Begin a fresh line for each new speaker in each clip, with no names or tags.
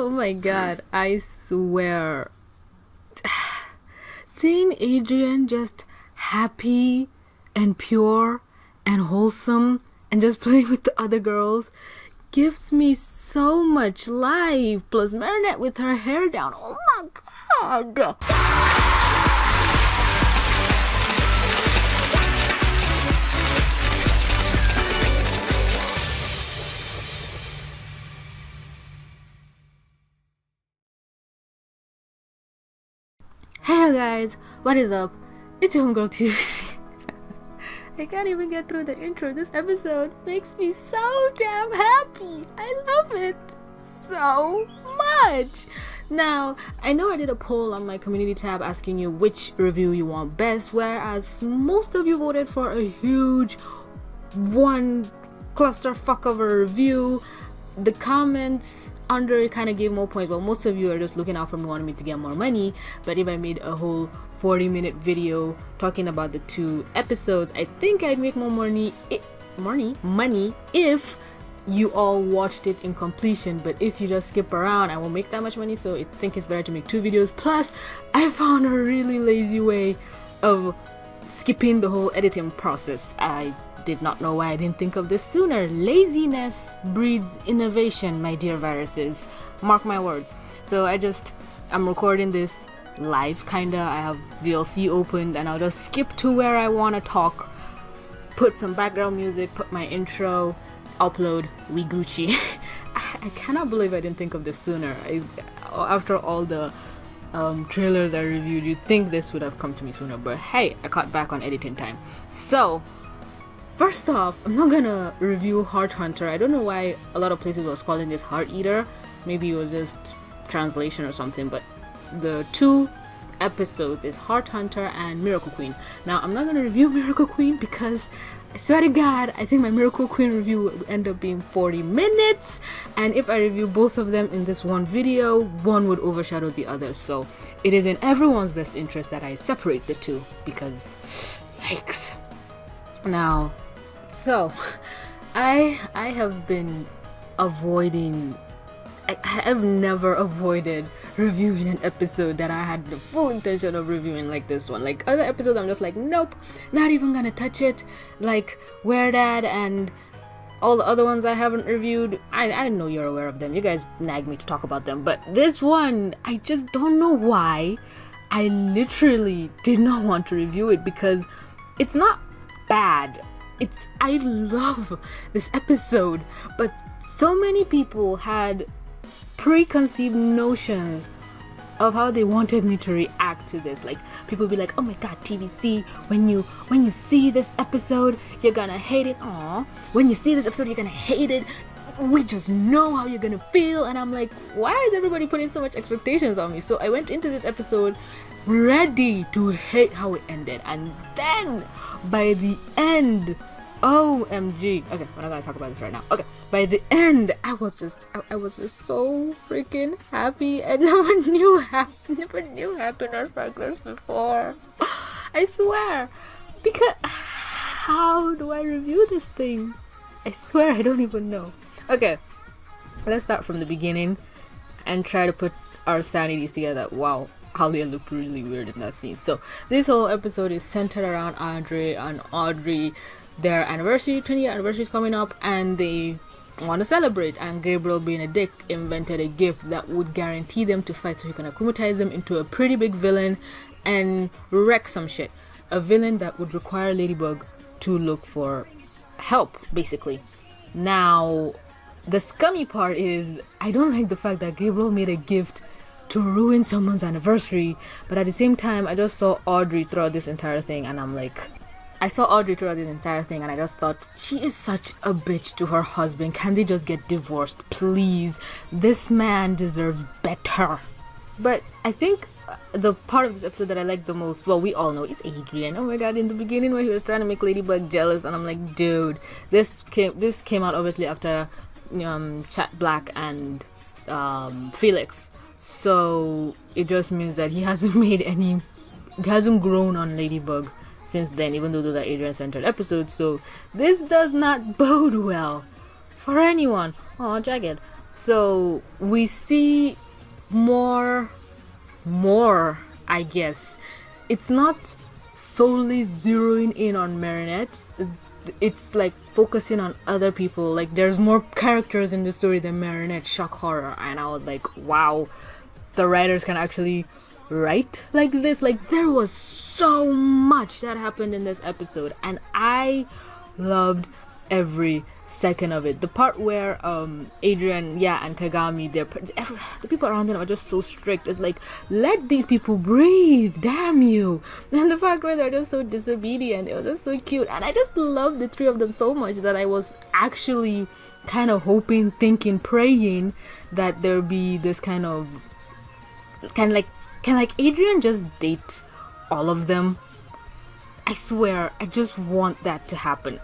Oh my god, I swear. Seeing Adrian just happy and pure and wholesome and just playing with the other girls gives me so much life. Plus Marinette with her hair down. Oh my god. Hey guys, what is up? It's your homegirl TV. I can't even get through the intro. This episode makes me so damn happy. I love it so much. Now, I know I did a poll on my community tab asking you which review you want best, whereas most of you voted for a huge one clusterfuck of a review. The comments under it kind of gave more points, but most of you are just looking out for me, wanting me to get more money. But if I made a whole 40-minute video talking about the 2 episodes, I think I'd make more money if you all watched it in completion. But if you just skip around, I won't make that much money, so I think it's better to make 2 videos. Plus, I found a really lazy way of skipping the whole editing process. I did not know why I didn't think of this sooner. Laziness breeds innovation, my dear viruses. Mark my words. So I'm recording this live kinda. I have VLC opened and I'll just skip to where I want to talk, put some background music, put my intro, upload, we Gucci. I cannot believe I didn't think of this sooner. After all the trailers I reviewed, you'd think this would have come to me sooner, but hey, I caught back on editing time. So first off, I'm not gonna review Heart Hunter. I don't know why a lot of places was calling this Heart Eater. Maybe it was just translation or something, but the 2 episodes is Heart Hunter and Miracle Queen. Now, I'm not gonna review Miracle Queen because I swear to God, I think my Miracle Queen review will end up being 40 minutes, and if I review both of them in this one video, one would overshadow the other. So it is in everyone's best interest that I separate the 2, because yikes. Now, so I have been avoiding, I have never avoided reviewing an episode that I had the full intention of reviewing like this one. Like other episodes, I'm just like, nope, not even gonna touch it. Like Where Dad and all the other ones I haven't reviewed, I know you're aware of them. You guys nag me to talk about them. But this one, I just don't know why. I literally did not want to review it because it's not bad. I love this episode, but so many people had preconceived notions of how they wanted me to react to this. Like people be like, oh my god, TVC, when you see this episode, you're gonna hate it. Aww, when you see this episode, you're gonna hate it. We just know how you're gonna feel. And I'm like, why is everybody putting so much expectations on me? So I went into this episode ready to hate how it ended, and then by the end, OMG. Okay, we're not gonna talk about this right now. Okay, by the end, I was just so freaking happy. I never knew happiness like this before. I swear. Because how do I review this thing? I swear I don't even know. Okay, let's start from the beginning and try to put our sanities together. Wow, Halia looked really weird in that scene. So this whole episode is centered around Andre and Audrey. Their anniversary, 20th anniversary is coming up, and they want to celebrate. And Gabriel, being a dick, invented a gift that would guarantee them to fight, so he can akumatize them into a pretty big villain and wreck some shit. A villain that would require Ladybug to look for help, basically. Now, the scummy part is, I don't like the fact that Gabriel made a gift to ruin someone's anniversary, but at the same time, I just saw Audrey throughout this entire thing, and I'm like, I just thought, she is such a bitch to her husband. Can they just get divorced, please? This man deserves better. But I think the part of this episode that I like the most, well, we all know, it's Adrian. Oh my god, in the beginning where he was trying to make Ladybug jealous, and I'm like, dude, this came out obviously after Chat Black and Felix. So it just means that he hasn't grown on Ladybug since then, even though those are Adrian-centered episodes. So this does not bode well for anyone. Oh, Jagged. So we see more, I guess. It's not solely zeroing in on Marinette. It's like focusing on other people. Like there's more characters in the story than Marinette. Shock horror. And I was like, wow, the writers can actually write like this. Like there was so much that happened in this episode, and I loved every second of it. The part where Adrian, and Kagami, the people around them are just so strict. It's like, let these people breathe, damn you. And the fact where they're just so disobedient, it was just so cute. And I just loved the three of them so much that I was actually kind of hoping, thinking, praying that there'd be this kind like Adrian just date all of them. I swear, I just want that to happen.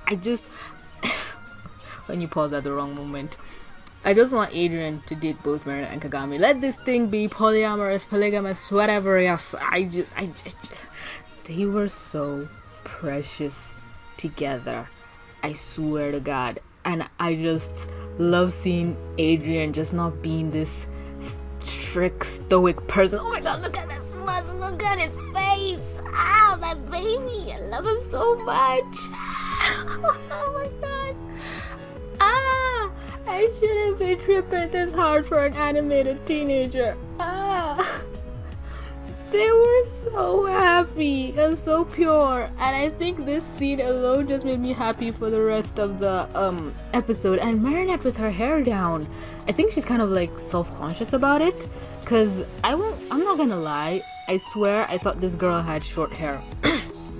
When you pause at the wrong moment, I just want Adrian to date both Marinette and Kagami. Let this thing be polyamorous, polygamous, whatever else. I just they were so precious together. I swear to God. And I just love seeing Adrian just not being this strict, stoic person. Oh my God, look at that smudge, look at his face. Ah, that baby, I love him so much. Oh my God. Ah, I shouldn't be tripping this hard for an animated teenager. Ah, they were so happy and so pure, and I think this scene alone just made me happy for the rest of the episode. And Marinette with her hair down, I think she's kind of like self-conscious about it, because I'm not gonna lie, I swear I thought this girl had short hair.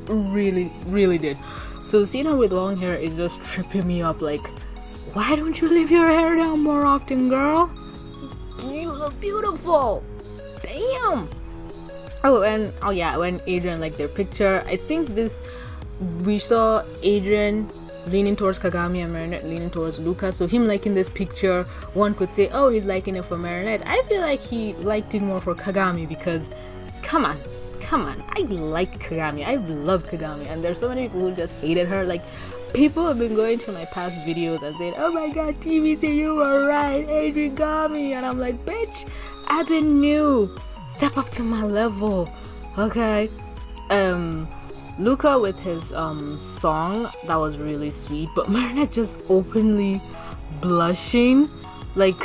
Really, really did. So seeing her with long hair is just tripping me up. Like, why don't you leave your hair down more often, girl? You look beautiful. Damn. When Adrian liked their picture, I think we saw Adrian leaning towards Kagami and Marinette leaning towards Luca. So him liking this picture, one could say, oh, he's liking it for Marinette. I feel like he liked it more for Kagami because, come on, I like Kagami. I love Kagami, and there's so many people who just hated her. Like, people have been going to my past videos and saying, oh my God, TVC, you were right, Adrian got me. And I'm like, bitch, I've been new. Step up to my level. Okay. Luca with his song, that was really sweet. But Marinette just openly blushing. Like,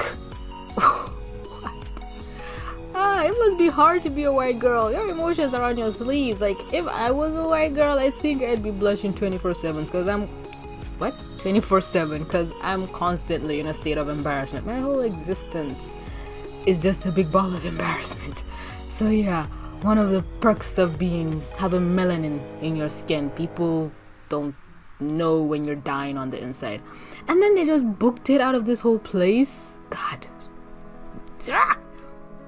it must be hard to be a white girl. Your emotions are on your sleeves. Like, if I was a white girl, I think I'd be blushing 24/7 because I'm 24/7 because I'm constantly in a state of embarrassment. My whole existence is just a big ball of embarrassment. So yeah, one of the perks of having melanin in your skin, people don't know when you're dying on the inside. And then they just booked it out of this whole place. God.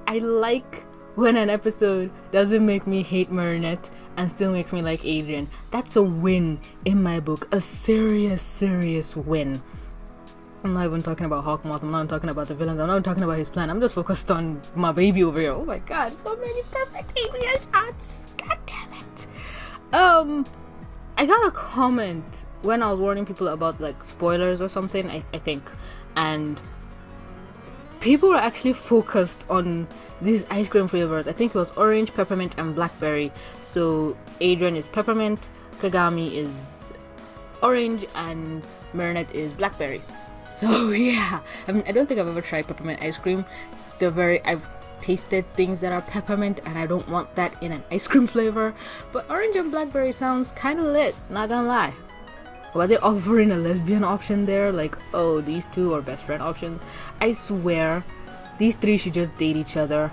I like when an episode doesn't make me hate Marinette and still makes me like Adrian. That's a win in my book. A serious win. I'm not even talking about Hawk Moth. I'm not even talking about the villains. I'm not even talking about his plan. I'm just focused on my baby over here. Oh my God, so many perfect Adrian shots. God damn it. I got a comment when I was warning people about like spoilers or something, I think. And people were actually focused on these ice cream flavors. I think it was orange, peppermint, and blackberry. So Adrian is peppermint, Kagami is orange, and Marinette is blackberry. So yeah, I mean, I don't think I've ever tried peppermint ice cream. I've tasted things that are peppermint, and I don't want that in an ice cream flavor. But orange and blackberry sounds kind of lit, not gonna lie. Were they offering a lesbian option there? Like, oh, these two are best friend options? I swear, these three should just date each other.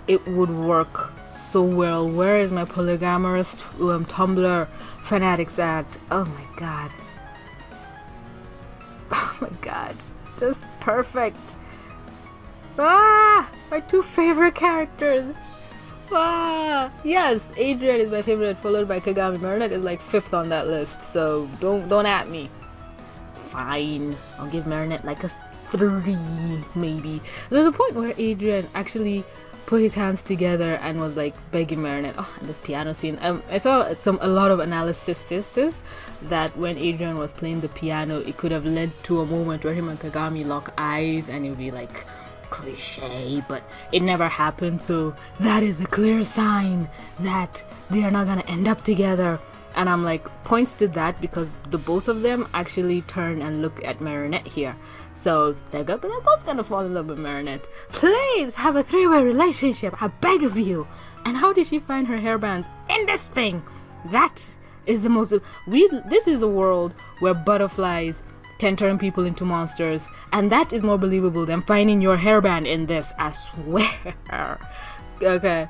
It would work so well. Where is my polygamorous Tumblr fanatics at? Oh my God. Oh my God. Just perfect. Ah! My two favorite characters. Ah! Yes, Adrian is my favorite, followed by Kagami. Marinette is like 5th on that list, so don't at me. Fine. I'll give Marinette like a 3, maybe. There's a point where Adrian actually put his hands together and was like begging Marinette. Oh, and this piano scene. I saw a lot of analysis that when Adrian was playing the piano, it could have led to a moment where him and Kagami lock eyes, and it would be like cliche, but it never happened. So that is a clear sign that they are not gonna end up together. And I'm like, points to that because the both of them actually turn and look at Marinette here. So they're both gonna fall in love with Marinette. Please have a three-way relationship, I beg of you. And how did she find her hairbands in this thing? That is the most... This is a world where butterflies can turn people into monsters, and that is more believable than finding your hairband in this, I swear. Okay.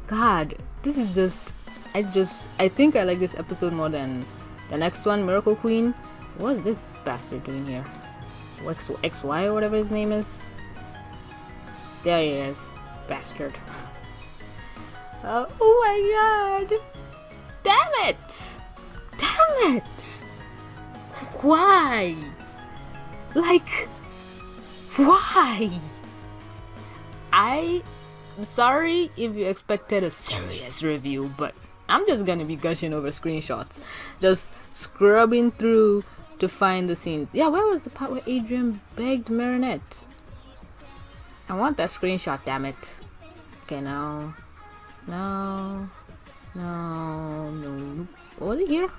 God, this is just... I think I like this episode more than the next one, Miracle Queen. What is this bastard doing here? XY or whatever his name is. There he is. Bastard. Oh my god. Damn it! Damn it! Why? Like, why? I'm sorry if you expected a serious review, but I'm just gonna be gushing over screenshots, just scrubbing through to find the scenes. Yeah, where was the part where Adrian begged Marinette? I want that screenshot, damn it. Okay, no. What was it here?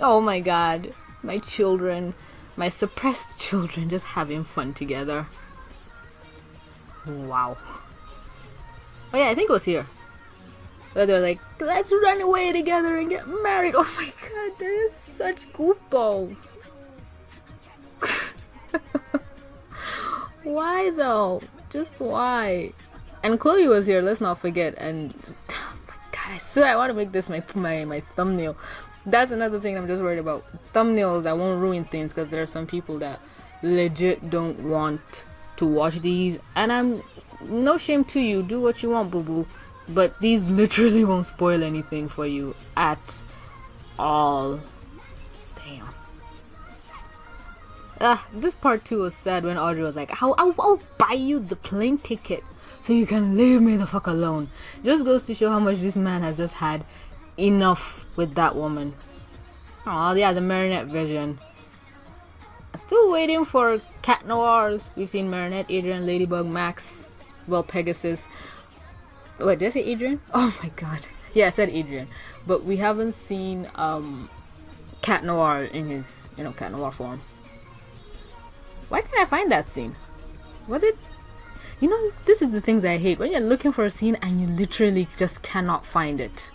Oh my god, my children, my suppressed children just having fun together. Wow. Oh yeah, I think it was here. Where they're like, let's run away together and get married. Oh my god, they're just such goofballs. Why though? Just why? And Chloe was here, let's not forget. And oh my god, I swear I want to make this my thumbnail. That's another thing I'm just worried about. Thumbnails that won't ruin things, because there are some people that legit don't want to watch these. And I'm no shame to you, do what you want, boo boo. But these literally won't spoil anything for you at all. Damn. This part 2 was sad when Audrey was like, I'll buy you the plane ticket so you can leave me the fuck alone. Just goes to show how much this man has just had enough with that woman. Oh yeah, the Marinette vision. Still waiting for Cat Noirs. We've seen Marinette, Adrian, Ladybug, Max, well, Pegasus. Wait, did I say Adrian? Oh my god. Yeah, I said Adrian. But we haven't seen Cat Noir in his, Cat Noir form. Why can't I find that scene? Was it? This is the things I hate. When you're looking for a scene and you literally just cannot find it.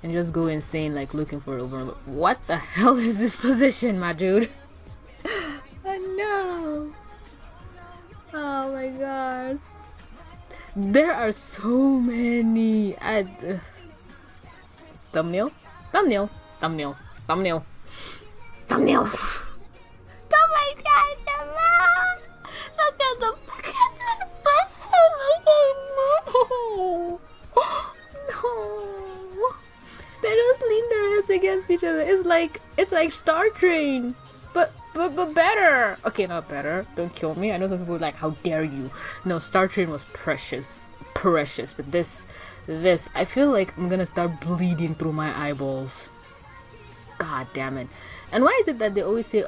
And you just go insane like looking for it over and over. What the hell is this position, my dude? Oh no. Oh my god. There are so many. Thumbnail. Oh my god, look at the no. They just lean their heads against each other. It's like Star Train. But better. Okay, not better. Don't kill me. I know some people are like, how dare you? No, Star Train was precious. But this, I feel like I'm gonna start bleeding through my eyeballs. God damn it. And why is it that they always say,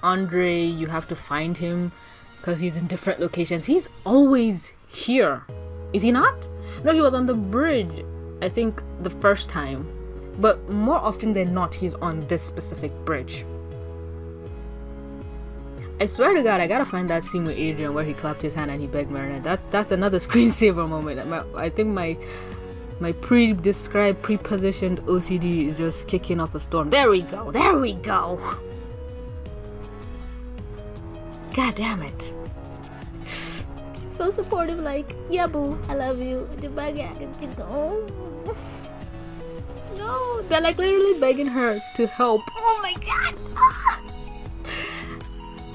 Andre, you have to find him because he's in different locations? He's always here. Is he not? No, he was on the bridge, I think, the first time. But more often than not, he's on this specific bridge. I swear to god, I gotta find that scene with Adrian where he clapped his hand and he begged Marinette. That's another screensaver moment. I think my pre-positioned OCD is just kicking up a storm. There we go. God damn it. She's so supportive, like, yeah boo, I love you. No, they're like literally begging her to help. Oh my god.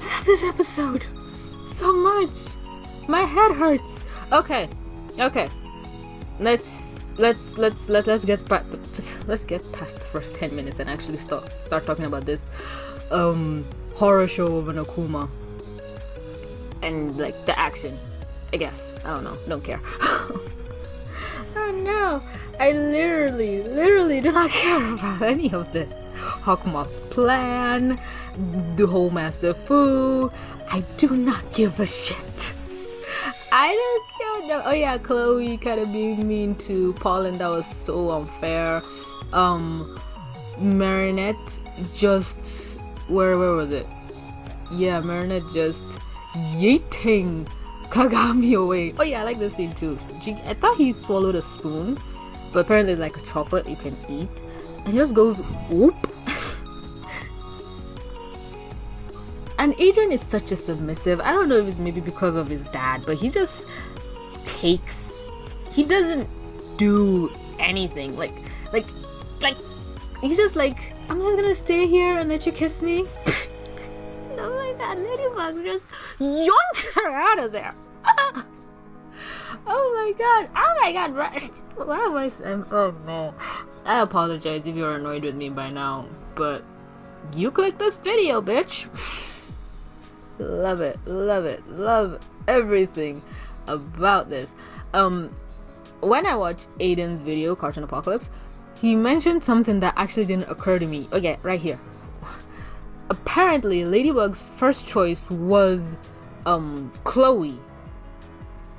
I love this episode so much. My head hurts. Okay. Let's get past the first 10 minutes and actually start talking about this horror show of an Akuma and like the action. I guess. I don't know. Don't care. Oh no. I literally do not care about any of this. Hawk Moth's plan, the whole Master Fu. I do not give a shit. I don't care. No. Oh yeah, Chloe kind of being mean to Paulin. That was so unfair. Marinette just where was it? Yeah, Marinette just yeeting Kagami away. Oh yeah, I like this scene too. I thought he swallowed a spoon, but apparently it's like a chocolate you can eat, and he just goes whoop. And Adrian is such a submissive. I don't know if it's maybe because of his dad, but he just takes. He doesn't do anything. Like he's just like, I'm just gonna stay here and let you kiss me. Oh my god, Ladybug just yoinks her out of there. Oh my god, what am I saying? Oh no. I apologize if you're annoyed with me by now, but you clicked this video, bitch. Love it, love everything about this. When I watched Aiden's video, Cartoon Apocalypse, he mentioned something that actually didn't occur to me. Okay, right here. Apparently, Ladybug's first choice was Chloe,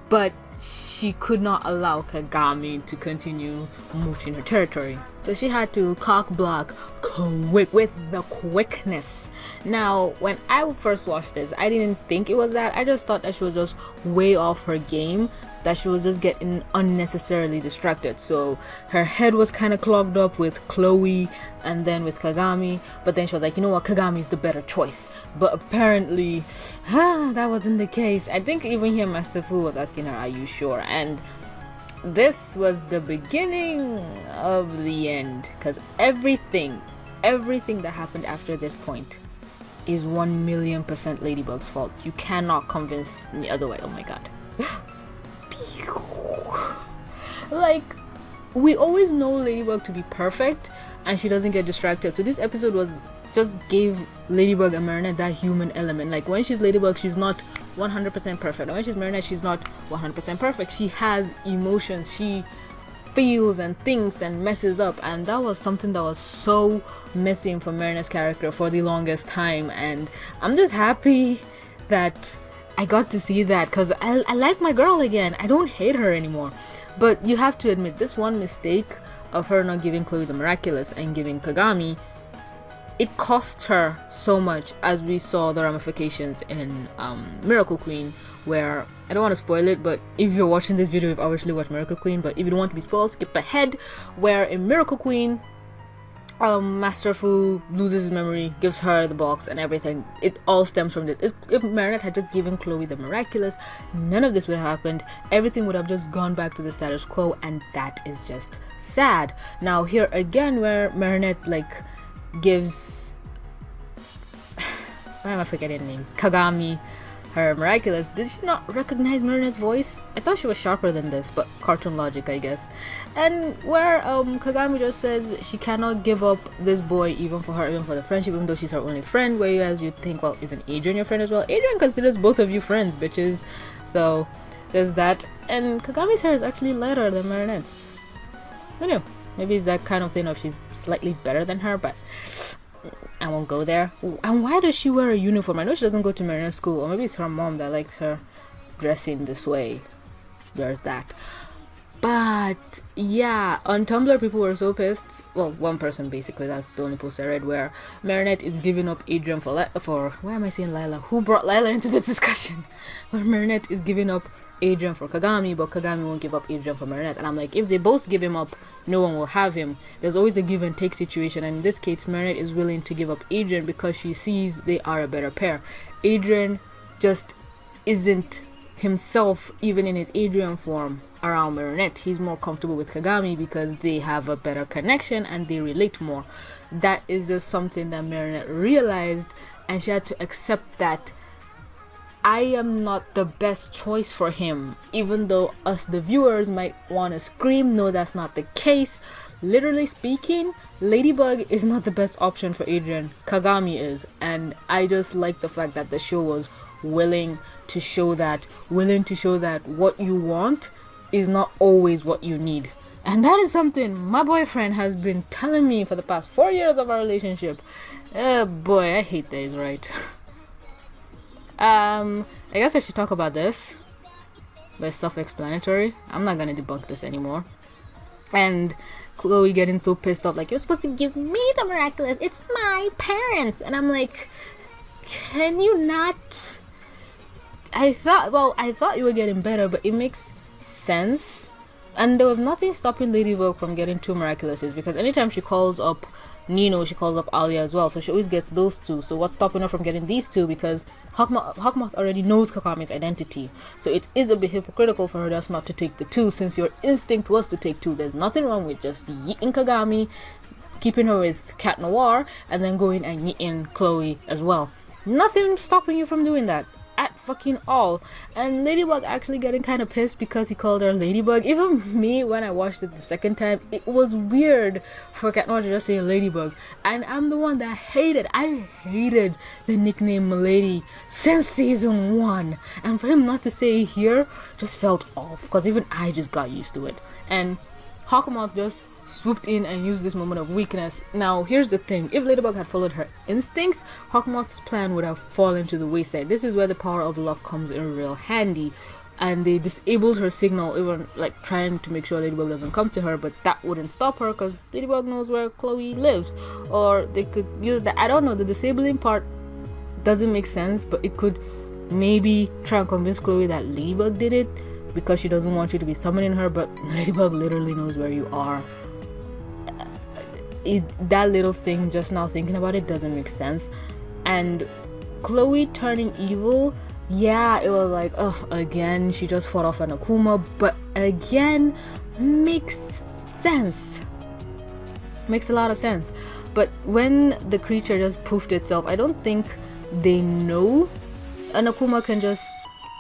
but she could not allow Kagami to continue mooching her territory. So she had to cock block quick with the quickness. Now, when I first watched this, I didn't think it was that. I just thought that she was just way off her game, that she was just getting unnecessarily distracted. So her head was kind of clogged up with Chloe and then with Kagami, but then she was like, you know what, Kagami's the better choice. But apparently that wasn't the case. I think even here Master Fu was asking her, are you sure? And this was the beginning of the end, because everything that happened after this point is 1,000,000% Ladybug's fault. You cannot convince me other way. Oh my god. Like, we always know Ladybug to be perfect and she doesn't get distracted, so this episode was just gave Ladybug and Marinette that human element. Like, when she's Ladybug, she's not 100% perfect, and when she's Marinette, she's not 100% perfect. She has emotions, she feels and thinks and messes up, and that was something that was so missing from Marinette's character for the longest time. And I'm just happy that I got to see that, because I like my girl again. I don't hate her anymore. But you have to admit, this one mistake of her not giving Chloe the Miraculous and giving Kagami, it cost her so much, as we saw the ramifications in Miracle Queen, where, I don't want to spoil it, but if you're watching this video, you've obviously watched Miracle Queen, but if you don't want to be spoiled, skip ahead, where in Miracle Queen, Master Fu loses his memory, gives her the box and everything. It all stems from this. If Marinette had just given Chloe the Miraculous, none of this would have happened. Everything would have just gone back to the status quo, and that is just sad. Now here again, where Marinette like gives why am I forgetting names? Kagami her Miraculous. Did she not recognize Marinette's voice? I thought she was sharper than this, but cartoon logic, I guess. And where Kagami just says she cannot give up this boy, even for her, even for the friendship, even though she's her only friend, whereas you think, well, isn't Adrian your friend as well? Adrian considers both of you friends, bitches. So there's that. And Kagami's hair is actually lighter than Marinette's. I don't know, maybe it's that kind of thing of she's slightly better than her, but I won't go there. And why does she wear a uniform? I know she doesn't go to Marinette school, or maybe it's her mom that likes her dressing this way. There's that. But yeah, on Tumblr people were so pissed. Well, one person basically, that's the only post I read, where Marinette is giving up Adrian for why am I saying Lila? Who brought Lila into the discussion? Where Marinette is giving up Adrian for Kagami, but Kagami won't give up Adrian for Marinette. And I'm like, if they both give him up, no one will have him. There's always a give and take situation, and in this case Marinette is willing to give up Adrian because she sees they are a better pair. Adrian just isn't himself, even in his Adrian form, around Marinette. He's more comfortable with Kagami because they have a better connection and they relate more. That is just something that Marinette realized, and she had to accept that I am not the best choice for him, even though us the viewers might want to scream, no, that's not the case. Literally speaking, Ladybug is not the best option for Adrian. Kagami is, and I just like the fact that the show was willing to show that what you want is not always what you need. And that is something my boyfriend has been telling me for the past 4 years of our relationship. Boy, I hate that he's right. I guess I should talk about this. It's self-explanatory. I'm not gonna debunk this anymore. And Chloe getting so pissed off, like, you're supposed to give me the Miraculous, it's my parents. And I'm like, can you not? I thought you were getting better, but it makes sense. And there was nothing stopping Ladybug from getting 2 Miraculouses, because anytime she calls up Nino, she calls up Alia as well, so she always gets those 2. So what's stopping her from getting these 2? Because Hawk Moth already knows Kakame's identity, so it is a bit hypocritical for her just not to take the 2, since your instinct was to take 2. There's nothing wrong with just yeeting Kagami, keeping her with Cat Noir, and then going and yeeting Chloe as well. Nothing stopping you from doing that at fucking all. And Ladybug actually getting kind of pissed because he called her Ladybug. Even me, when I watched it the second time, it was weird for Cat Noir to just say Ladybug. And I'm the one that I hated the nickname Milady since season 1. And for him not to say it here just felt off, because even I just got used to it. And Hawk Moth just swooped in and used this moment of weakness. Now, here's the thing. If Ladybug had followed her instincts, Hawk Moth's plan would have fallen to the wayside. This is where the power of luck comes in real handy. And they disabled her signal, even like trying to make sure Ladybug doesn't come to her, but that wouldn't stop her because Ladybug knows where Chloe lives. Or they could use that. I don't know, the disabling part doesn't make sense, but it could maybe try and convince Chloe that Ladybug did it because she doesn't want you to be summoning her, but Ladybug literally knows where you are. That little thing, just now thinking about it, doesn't make sense. And Chloe turning evil, yeah, it was like, again, she just fought off an Akuma, but again, makes sense. Makes a lot of sense. But when the creature just poofed itself, I don't think they know an Akuma can just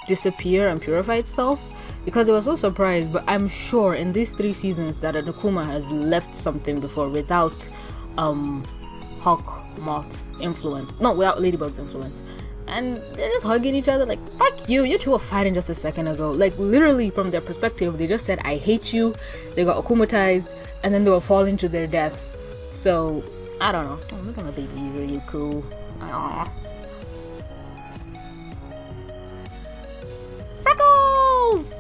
disappear and purify itself, because they were so surprised. But I'm sure in these 3 seasons that an Akuma has left something before without Hawk Moth's influence, no, without Ladybug's influence. And they're just hugging each other like, fuck you, you two were fighting just a second ago. Like, literally from their perspective, they just said I hate you, they got akumatized, and then they were falling to their deaths. So I don't know. Oh, look at my baby, really cool. Aww. Freckles!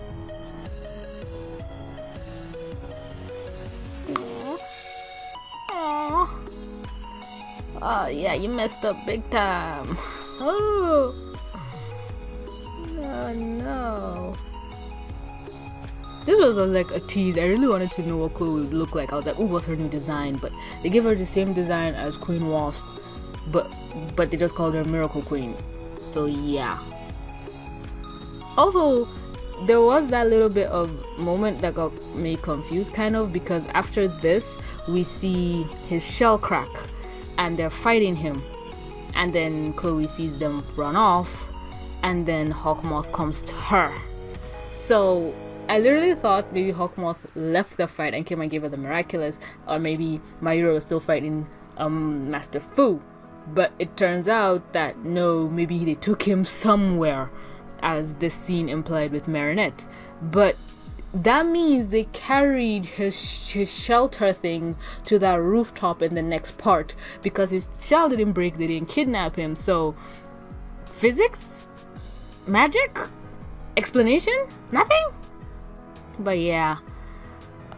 Aww. Oh yeah, you messed up big time. Oh no. This was like a tease. I really wanted to know what Chloe would look like. I was like, oh, what's her new design? But they gave her the same design as Queen Wasp, but they just called her Miracle Queen. So yeah. Also, there was that little bit of moment that got me confused, kind of, because after this we see his shell crack and they're fighting him, and then Chloe sees them run off, and then Hawk Moth comes to her. So I literally thought maybe Hawk Moth left the fight and came and gave her the Miraculous, or maybe Mayuro was still fighting Master Fu. But it turns out that no, maybe they took him somewhere, as this scene implied with Marinette. But that means they carried his shelter thing to that rooftop in the next part, because his shell didn't break, they didn't kidnap him. So physics? Magic? Explanation? Nothing? But yeah.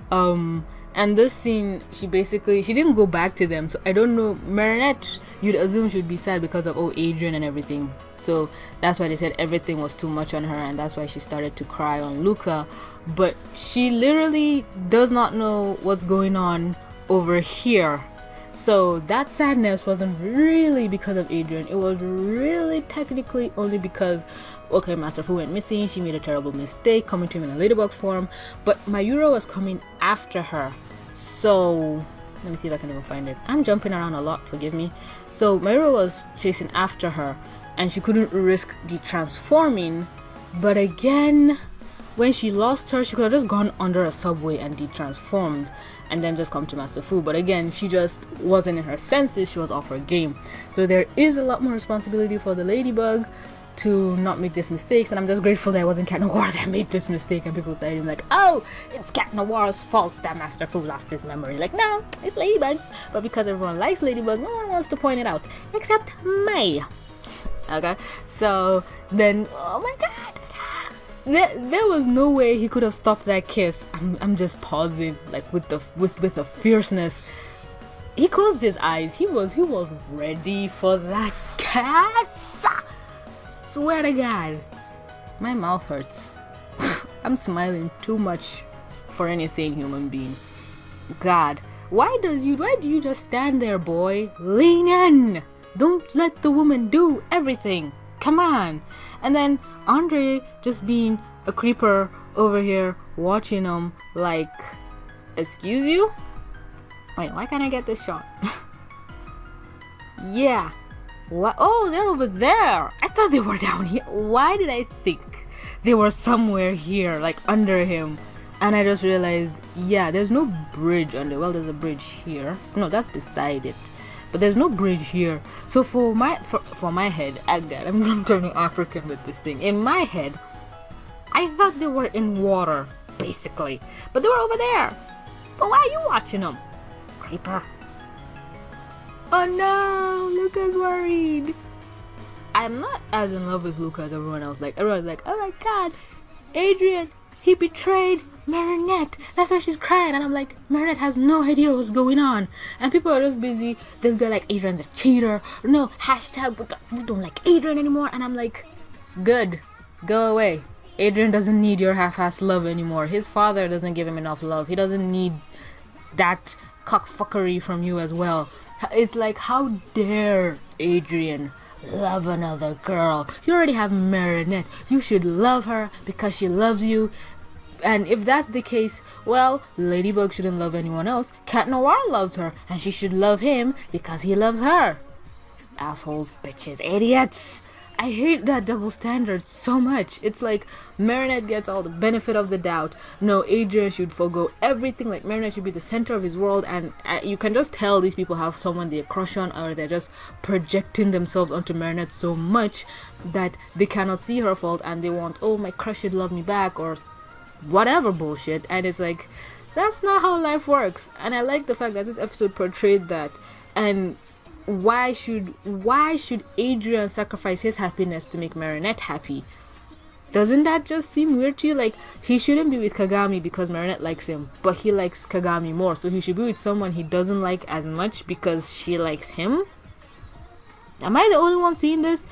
And this scene, she didn't go back to them, so I don't know. Marinette, you'd assume she'd be sad because of Adrian and everything, so that's why they said everything was too much on her, and that's why she started to cry on Luca. But she literally does not know what's going on over here, so that sadness wasn't really because of Adrian. It was really technically only because, okay, Master Fu went missing, she made a terrible mistake coming to him in a ladybug form, but Mayuro was coming after her. So let me see if I can even find it. I'm jumping around a lot, forgive me. So Mayuro was chasing after her, and she couldn't risk detransforming. But again, when she lost her, she could have just gone under a subway and detransformed and then just come to Master Fu. But again, she just wasn't in her senses, she was off her game. So there is a lot more responsibility for the ladybug to not make these mistakes, and I'm just grateful that it wasn't Cat Noir that made this mistake. And people say like, oh, it's Cat Noir's fault that Master Fu lost his memory. Like, no, it's ladybugs. But because everyone likes ladybugs, no one wants to point it out except me. Okay, so then, oh my god, there was no way he could have stopped that kiss. I'm just pausing, like with a fierceness. He closed his eyes. He was ready for that kiss. Swear to God, my mouth hurts. I'm smiling too much for any sane human being. God, why do you just stand there, boy? Lean in. Don't let the woman do everything. Come on. And then Andre just being a creeper over here watching him like, excuse you? Wait, why can't I get this shot? Yeah. What? Oh, they're over there. I thought they were down here. Why did I think they were somewhere here, like under him? And I just realized, yeah, there's no bridge under. Well, there's a bridge here. No, that's beside it. But there's no bridge here. So for my head, I'm turning African with this thing. In my head, I thought they were in water, basically. But they were over there. But why are you watching them? Creeper. Oh no, Luca's worried. I'm not as in love with Luca as everyone else. Like, everyone's like, oh my god, Adrian, he betrayed Marinette. That's why she's crying. And I'm like, Marinette has no idea what's going on. And people are just busy. They're like, Adrian's a cheater. No, hashtag, we don't like Adrian anymore. And I'm like, good, go away. Adrian doesn't need your half-assed love anymore. His father doesn't give him enough love. He doesn't need that cockfuckery from you as well. It's like, how dare Adrian love another girl? You already have Marinette. You should love her because she loves you. And if that's the case, well, Ladybug shouldn't love anyone else. Cat Noir loves her, and she should love him because he loves her. Assholes, bitches, idiots. I hate that double standard so much. It's like Marinette gets all the benefit of the doubt. No, Adrian should forgo everything. Like, Marinette should be the center of his world, and you can just tell these people have someone they crush on, or they're just projecting themselves onto Marinette so much that they cannot see her fault, and they want, oh, my crush should love me back, or whatever bullshit. And it's like, that's not how life works. And I like the fact that this episode portrayed that. And why should Adrian sacrifice his happiness to make Marinette happy? Doesn't that just seem weird to you? Like, he shouldn't be with Kagami because Marinette likes him, but he likes Kagami more, so he should be with someone he doesn't like as much because she likes him? Am I the only one seeing this?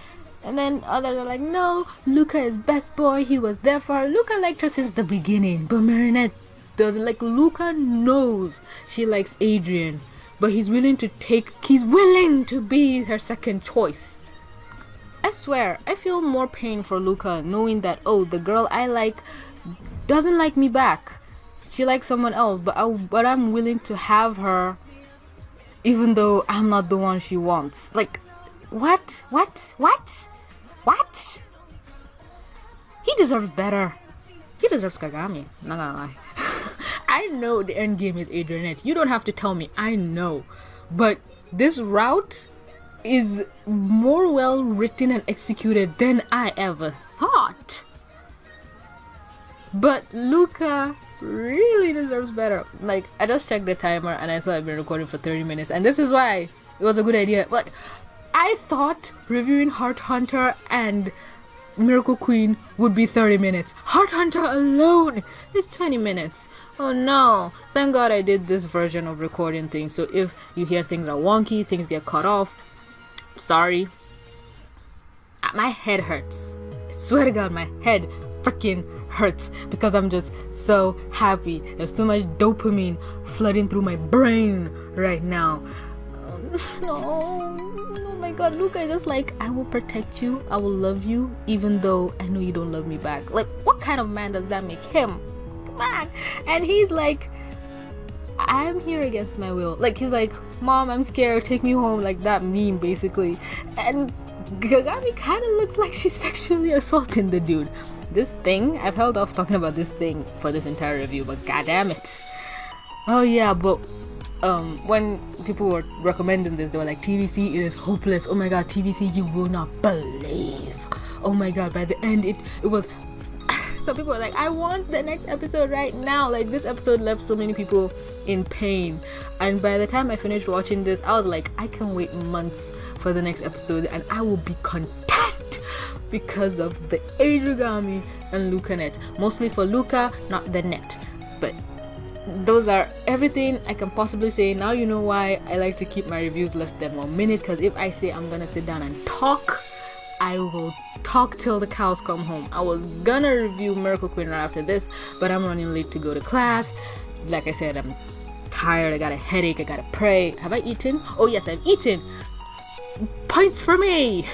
And then others are like, no, Luca is best boy, he was there for her. Luca liked her since the beginning, but Marinette doesn't. Like, Luca knows she likes Adrian, but he's willing to be her second choice. I swear, I feel more pain for Luca knowing that, oh, the girl I like doesn't like me back. She likes someone else, but I'm willing to have her even though I'm not the one she wants. Like, what? He deserves better. He deserves Kagami, not gonna lie. I know the end game is Adrianette. You don't have to tell me, I know. But this route is more well written and executed than I ever thought. But Luca really deserves better. Like, I just checked the timer and I saw I've been recording for 30 minutes, and this is why it was a good idea. But I thought reviewing Heart Hunter and Miracle Queen would be 30 minutes. Heart Hunter alone is 20 minutes. Oh no. Thank God I did this version of recording things. So if you hear things are wonky, things get cut off, sorry. My head hurts. I swear to God, my head freaking hurts because I'm just so happy. There's too much dopamine flooding through my brain right now. No. Oh my god, Luca is just like, I will protect you, I will love you, even though I know you don't love me back. Like, what kind of man does that make him? Come on. And he's like, I'm here against my will. Like, he's like, Mom, I'm scared, take me home. Like that meme, basically. And Kagami kind of looks like she's sexually assaulting the dude. This thing, I've held off talking about this thing for this entire review, but goddamn it. Oh yeah, but when people were recommending this, they were like, TVC, it is hopeless. Oh my god, TVC, you will not believe oh my god, by the end it was some people were like, I want the next episode right now. Like, this episode left so many people in pain, and by the time I finished watching this, I was like, I can wait months for the next episode and I will be content because of the Adrigami and Luca net. Mostly for Luca, not the net. But those are everything I can possibly say. Now you know why I like to keep my reviews less than 1 minute, because if I say I'm gonna sit down and talk, I will talk till the cows come home. I was gonna review Miracle Queen right after this, but I'm running late to go to class. Like I said, I'm tired, I got a headache, I gotta pray. Have I eaten? Oh yes, I've eaten. Points for me!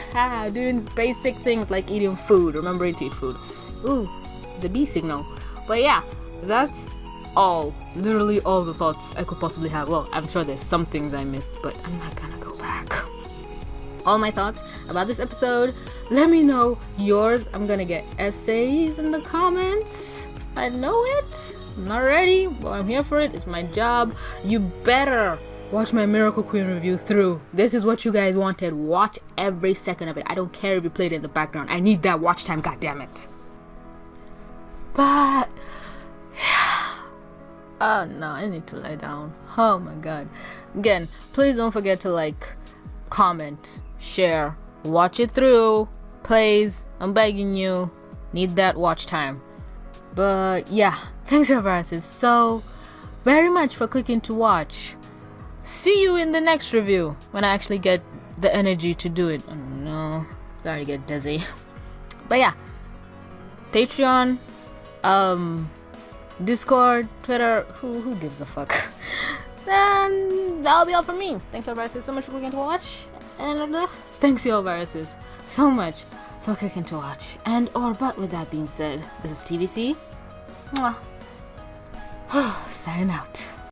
Doing basic things like eating food, remembering to eat food. Ooh, the bee signal. But yeah, that's all, literally all the thoughts I could possibly have. Well, I'm sure there's some things I missed, but I'm not gonna go back. All my thoughts about this episode, let me know yours. I'm gonna get essays in the comments. I know it. I'm not ready, but I'm here for it. It's my job. You better watch my Miracle Queen review through. This is what you guys wanted. Watch every second of it. I don't care if you played it in the background. I need that watch time, goddammit. But oh no, I need to lie down. Oh my god. Again, please don't forget to like, comment, share, watch it through. Please, I'm begging you. Need that watch time. But yeah, thanks Loveater so very much for clicking to watch. See you in the next review when I actually get the energy to do it. Oh no, starting to get dizzy. But yeah, Patreon, Discord, Twitter, who gives a fuck? Then that'll be all from me. Thanks Loveater so much for clicking to watch, and thanks Loveater so much for clicking to watch. And but with that being said, this is TVC. Mwah. Signing out.